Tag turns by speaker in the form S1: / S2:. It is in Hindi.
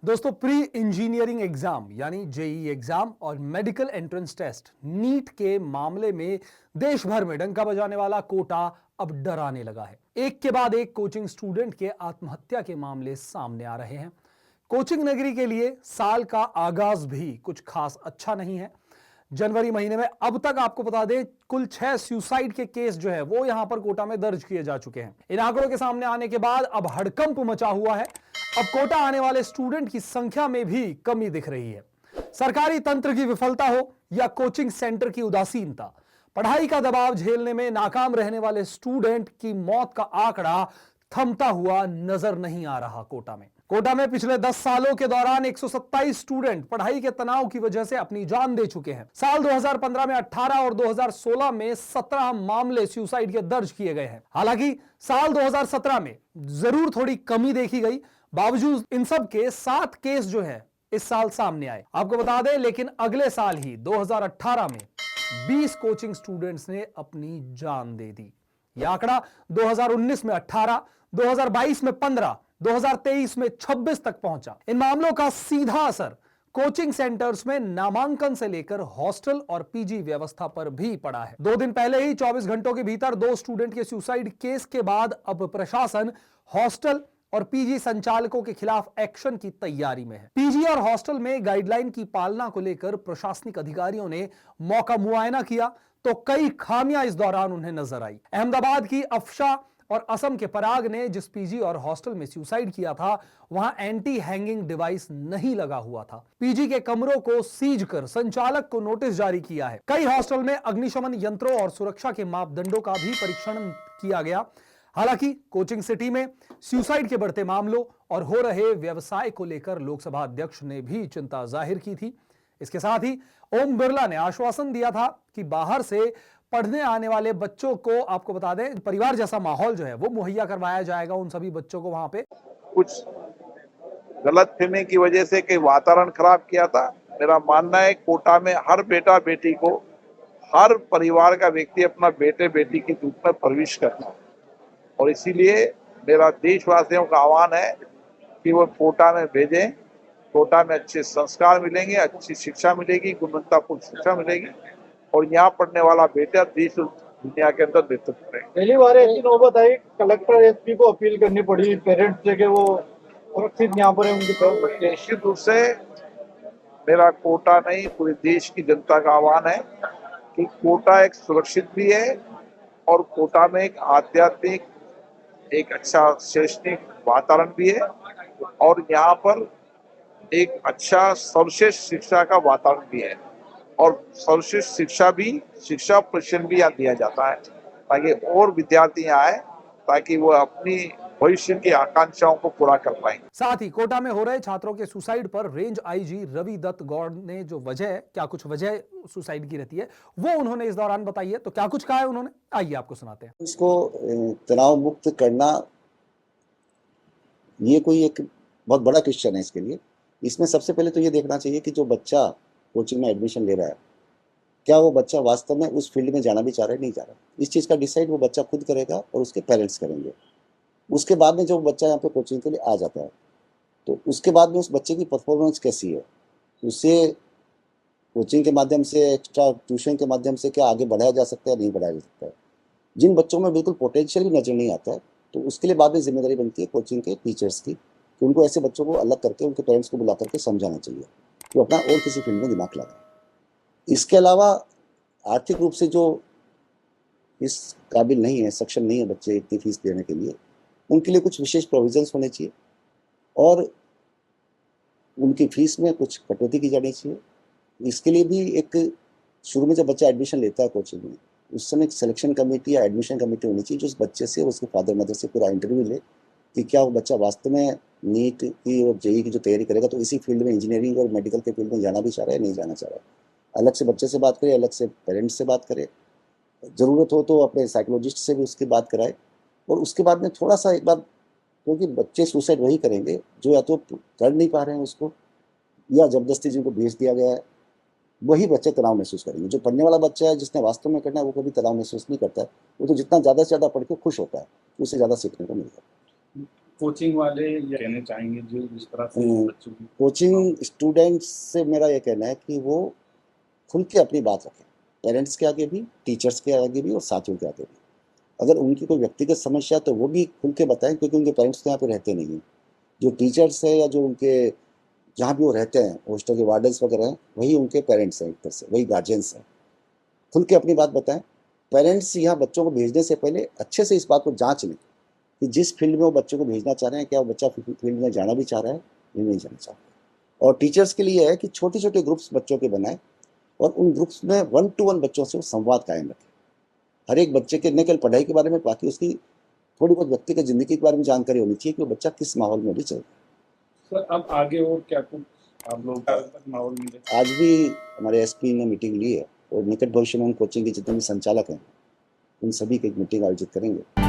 S1: दोस्तों, प्री इंजीनियरिंग एग्जाम यानी जेई एग्जाम और मेडिकल एंट्रेंस टेस्ट नीट के मामले में देश भर में डंका बजाने वाला कोटा अब डराने लगा है। एक के बाद एक कोचिंग स्टूडेंट के आत्महत्या के मामले सामने आ रहे हैं। कोचिंग नगरी के लिए साल का आगाज भी कुछ खास अच्छा नहीं है। जनवरी महीने में अब तक आपको बता दें कुल 6 सुसाइड के केस जो है वो यहां पर कोटा में दर्ज किए जा चुके हैं। इन आंकड़ों के सामने आने के बाद अब हड़कंप मचा हुआ है। अब कोटा आने वाले स्टूडेंट की संख्या में भी कमी दिख रही है। सरकारी तंत्र की विफलता हो या कोचिंग सेंटर की उदासीनता, पढ़ाई का दबाव झेलने में नाकाम रहने वाले स्टूडेंट की मौत का आंकड़ा थमता हुआ नजर नहीं आ रहा। कोटा में पिछले 10 सालों के दौरान 127 स्टूडेंट पढ़ाई के तनाव की वजह से अपनी जान दे चुके हैं। साल 2015 में 18 और 2016 में 17 मामले सुसाइड के दर्ज किए गए हैं। हालांकि साल 2017 में जरूर थोड़ी कमी देखी गई, बावजूद इन सब के 7 केस जो है इस साल सामने आए। आपको बता दें, लेकिन अगले साल ही 2018 में 20 कोचिंग स्टूडेंट्स ने अपनी जान दे दी। यह आंकड़ा 2019 में 18, 2022 में 15, 2023 में 26 तक पहुंचा। इन मामलों का सीधा असर कोचिंग सेंटर्स में नामांकन से लेकर हॉस्टल और पीजी व्यवस्था पर भी पड़ा है। 2 दिन पहले ही 24 घंटों के भीतर 2 स्टूडेंट के सुसाइड केस के बाद अब प्रशासन हॉस्टल और पीजी संचालकों के खिलाफ एक्शन की तैयारी में है। पीजी और हॉस्टल में गाइडलाइन की पालना को लेकर प्रशासनिक अधिकारियों ने मौका मुआयना किया तो कई खामियां इस दौरान उन्हें नजर आई। अहमदाबाद की अफशा और असम के पराग ने जिस पीजी और हॉस्टल में सुसाइड किया था वहां एंटी हैंगिंग डिवाइस नहीं लगा हुआ था। पीजी के कमरों को सीज कर संचालक को नोटिस जारी किया है। कई हॉस्टल में अग्निशमन यंत्रों और सुरक्षा के मापदंडों का भी परीक्षण किया गया। हालांकि कोचिंग सिटी में सुसाइड के बढ़ते मामलों और हो रहे व्यवसाय को लेकर लोकसभा अध्यक्ष ने भी चिंता जाहिर की थी। इसके साथ ही ओम बिरला ने आश्वासन दिया था कि बाहर से पढ़ने आने वाले बच्चों को, आपको बता दें, परिवार जैसा माहौल जो है वो मुहैया करवाया जाएगा उन सभी बच्चों को वहां पे।
S2: कुछ गलतफहमी की वजह से कई वातावरण खराब किया था। मेरा मानना है कोटा में हर बेटा बेटी को, हर परिवार का व्यक्ति अपना बेटे बेटी के रूप में प्रवेश करता है और इसीलिए मेरा देशवासियों का आह्वान है कि वो कोटा में भेजें। कोटा में अच्छे संस्कार मिलेंगे, अच्छी शिक्षा मिलेगी, गुणवत्तापूर्ण शिक्षा मिलेगी और यहाँ पढ़ने वाला बेटा देश और दुनिया के अंदर नेतृत्व करेगा।
S3: पहली बार ऐसी नौबत आई, कलेक्टर एसपी को अपील करनी पड़ी पेरेंट्स से कि वो सुरक्षित यहाँ पर उनके।
S2: निश्चित रूप से मेरा कोटा नहीं पूरे देश की जनता का आह्वान है कि कोटा एक सुरक्षित भी है और कोटा में एक आध्यात्मिक, एक अच्छा शैक्षणिक वातावरण भी है और यहाँ पर एक अच्छा सर्वश्रेष्ठ शिक्षा का वातावरण भी है और सर्वश्रेष्ठ शिक्षा प्रशिक्षण भी यहाँ दिया जाता है ताकि और विद्यार्थी यहाँ आए ताकि वो अपनी भविष्य की आकांक्षाओं को पूरा कर पाएंगे।
S1: साथ ही कोटा में हो रहे छात्रों के सुसाइड पर रेंज आईजी रवि दत्त गौड़ ने जो कुछ वजह सुसाइड की रहती है वो उन्होंने इस दौरान बताई है। तो क्या कुछ कहा है उन्होंने, आइए आपको सुनाते हैं।
S4: इसको तनाव मुक्त करना ये कोई एक बहुत बड़ा क्वेश्चन है। इसके लिए इसमें सबसे पहले तो ये देखना चाहिए कि जो बच्चा कोचिंग में एडमिशन ले रहा है, क्या वो बच्चा वास्तव में उस फील्ड में जाना भी चाह रहा है, नहीं चाह रहा। इस चीज़ का डिसाइड वो बच्चा खुद करेगा और उसके पेरेंट्स करेंगे। उसके बाद में जब बच्चा यहाँ पे कोचिंग के लिए आ जाता है तो उसके बाद में उस बच्चे की परफॉर्मेंस कैसी है, उसे कोचिंग के माध्यम से, एक्स्ट्रा ट्यूशन के माध्यम से क्या आगे बढ़ाया जा सकता है, नहीं बढ़ाया जा सकता है। जिन बच्चों में बिल्कुल पोटेंशियल भी नजर नहीं आता है तो उसके लिए बाद में जिम्मेदारी बनती है कोचिंग के टीचर्स की कि उनको ऐसे बच्चों को अलग करके उनके पेरेंट्स को बुला करके समझाना चाहिए कि अपना और किसी फील्ड में दिमाग लगाए। इसके अलावा आर्थिक रूप से जो इस काबिल नहीं है, सक्षम नहीं है बच्चे इतनी फीस देने के लिए, उनके लिए कुछ विशेष प्रोविजंस होने चाहिए और उनकी फीस में कुछ कटौती की जानी चाहिए। इसके लिए भी एक शुरू में जब बच्चा एडमिशन लेता है कोचिंग में, उस समय एक सिलेक्शन कमेटी या एडमिशन कमेटी होनी चाहिए जो उस बच्चे से, उसके फादर मदर से पूरा इंटरव्यू ले कि क्या वो बच्चा वास्तव में नीट की और जेई की जो तैयारी करेगा तो इसी फील्ड में, इंजीनियरिंग और मेडिकल के फील्ड में जाना भी चाह रहा है, नहीं जाना चाह रहा है। अलग से बच्चे से बात करे, अलग से पेरेंट्स से बात करे, ज़रूरत हो तो अपने साइकोलॉजिस्ट से भी उसकी बात कराए। और उसके बाद में थोड़ा सा एक बार, क्योंकि बच्चे सुसाइड वही करेंगे जो या तो कर नहीं पा रहे हैं उसको या ज़बरदस्ती जिनको भेज दिया गया है, वही बच्चे तनाव महसूस करेंगे। जो पढ़ने वाला बच्चा है जिसने वास्तव में करना है वो कभी तनाव महसूस नहीं करता है। वो तो जितना ज़्यादा से ज़्यादा पढ़ के खुश होता है, उससे ज़्यादा सीखने को मिलता है।
S5: कोचिंग वाले ये कहने चाहेंगे जो जिस तरह से बच्चों की
S4: कोचिंग स्टूडेंट्स से मेरा ये कहना है कि वो खुल के अपनी बात रखें, पेरेंट्स के आगे भी, टीचर्स के आगे भी और साथियों के आगे भी। अगर उनकी कोई व्यक्तिगत समस्या है तो वो भी खुल के बताएं, क्योंकि उनके पेरेंट्स तो यहाँ पे रहते नहीं हैं। जो टीचर्स है या जो उनके जहाँ भी वो रहते हैं, हॉस्टल के वार्डन्स वगैरह हैं, वही उनके पेरेंट्स हैं, एक तरह से वही गार्जियंस हैं। खुल के अपनी बात बताएं। पेरेंट्स यहाँ बच्चों को भेजने से पहले अच्छे से इस बात को जांच लें कि जिस फील्ड में वो बच्चों को भेजना चाह रहे हैं, क्या वो बच्चा फील्ड में जाना भी चाह रहा है या नहीं जाना चाह रहा है। और टीचर्स के लिए है कि छोटे छोटे ग्रुप्स बच्चों के बनाएं और उन ग्रुप्स में 1-to-1 बच्चों से संवाद कायम रखें। हर एक बच्चे के न केवल पढ़ाई के बारे में, बाकी उसकी थोड़ी बहुत व्यक्तिगत जिंदगी के बारे में जानकारी होनी चाहिए कि वो बच्चा किस माहौल में भी चल रहा है।
S5: सर अब आगे और क्या कुछ आप लोग माहौल मिले?
S4: आज भी हमारे एसपी ने मीटिंग ली है और निकट भविष्य में उन कोचिंग के जितने भी संचालक हैं उन सभी की एक मीटिंग आयोजित करेंगे।